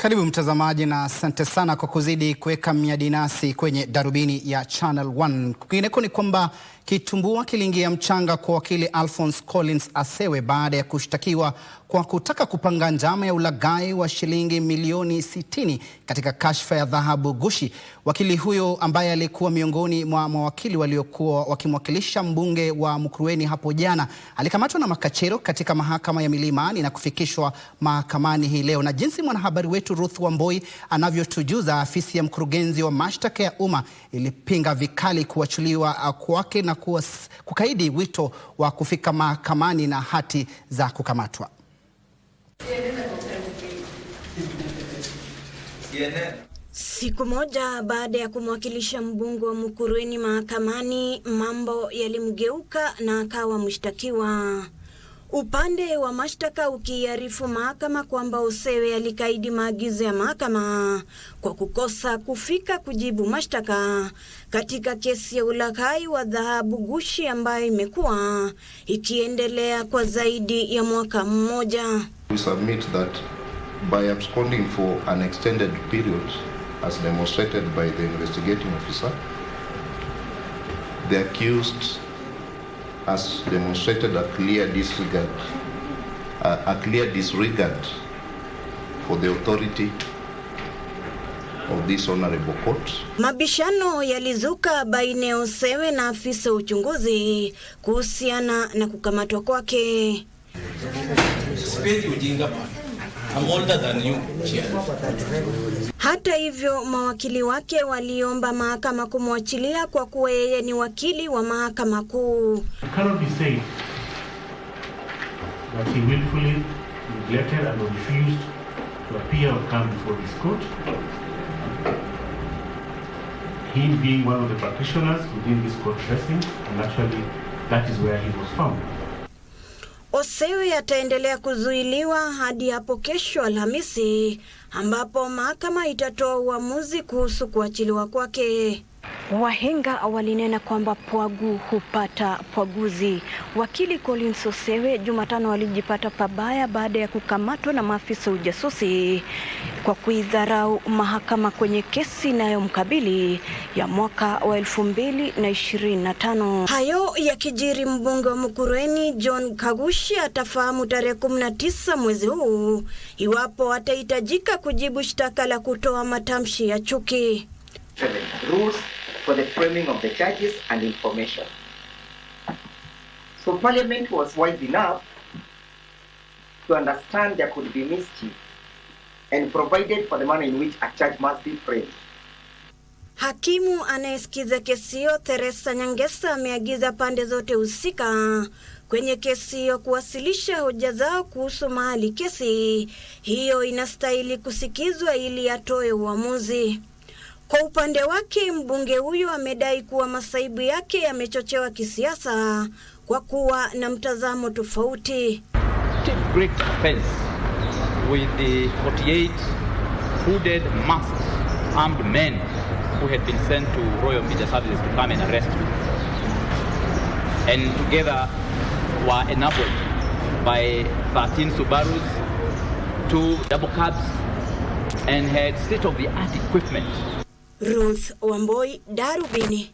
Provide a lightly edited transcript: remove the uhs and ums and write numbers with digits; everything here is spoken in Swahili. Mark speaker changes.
Speaker 1: Karibu mtazamaji na asante sana kwa kuzidi kuweka miadi nasi kwenye darubini ya Channel 1. Kwingineko ni kwamba kitumbua kiliingia mchanga kwa wakili Alphonse Collins Asewe baada ya kushtakiwa kwa kutaka kupanga njama ya ulaghai wa shilingi milioni 60 katika kashfa ya dhahabu ghushi. Wakili huyo ambaye alikuwa miongoni mwa mawakili waliokuwa wakimwakilisha mbunge wa Mukurweini hapo jana alikamatwa na makachero katika mahakama ya Milimani na kufikishwa mahakamani hii leo. Na jinsi mwanahabari wetu Ruth Wamboi anavyotujuza, afisi ya mkurugenzi wa mashtaka ya umma ilipinga vikali kuachiliwa kwake na kukaidi wito wa kufika mahakamani na hati za kukamatwa.
Speaker 2: Siku moja baada ya kumwakilisha mbunge wa Mukurweini mahakamani, mambo yalimgeuka na akawa mshtakiwa. Upande wa mashtaka ukiarifu mahakama kwamba Asewe alikaidi maagizo ya mahakama kwa kukosa kufika kujibu mashtaka katika kesi ya ulaghai wa dhahabu ghushi ambayo imekuwa ikiendelea kwa zaidi ya mwaka mmoja.
Speaker 3: We submit that by absconding for an extended period as demonstrated by the investigating officer, the accused has demonstrated a clear disregard for the authority of this honorable court.
Speaker 2: Mabishano yalizuka baina ya Asewe na afisa uchunguzi kuhusiana na kukamatwa kwake.
Speaker 4: I'm older than you.
Speaker 2: Hata hivyo, mawakili wake waliomba mahakama kumwachilia kwa kuwa yeye ni wakili wa mahakama kuu.
Speaker 5: It cannot be said that he willfully neglected and refused to appear or come before this court. He being one of the practitioners within this court dressing, and actually that is where he was found.
Speaker 2: Asewe ataendelea kuzuiliwa hadi hapo kesho Alhamisi ambapo mahakama itatoa uamuzi kuhusu kuachiliwa kwake. Wahenga walinena kwamba pwagu hupata pwaguzi. Wakili Collins Asewe Jumatano alijipata pabaya baada ya kukamatwa na maafisa ujasusi kwa kuidharau mahakama kwenye kesi inayomkabili ya mwaka wa 2025. Hayo yakijiri, mbunge wa Mukurweini John Kagushi atafahamu tarehe 19 mwezi huu iwapo atahitajika kujibu shtaka la kutoa matamshi ya chuki.
Speaker 6: Rules for the framing of the charges and information. So Parliament was wise enough to understand there could be mischief and provided for the manner in which a charge must be framed.
Speaker 2: Hakimu anayesikiza kesi hiyo Theresa Nyangesa ameagiza pande zote husika kwenye kesi hiyo kuwasilisha hoja zao kuhusu mahali kesi hiyo inastahili kusikizwa ili atoe uamuzi. Kwa upande wake, mbunge huyo amedai kuwa masaibu yake yamechochewa kisiasa kwa kuwa na mtazamo tofauti.
Speaker 4: Take great offense with the 48 hooded, masked, armed men who had been sent to Royal Media Services to come and arrest me, and together were enabled by 13 Subarus, 2 double cabs, and had state-of-the-art equipment.
Speaker 2: Ruth Wamboi, Darubini.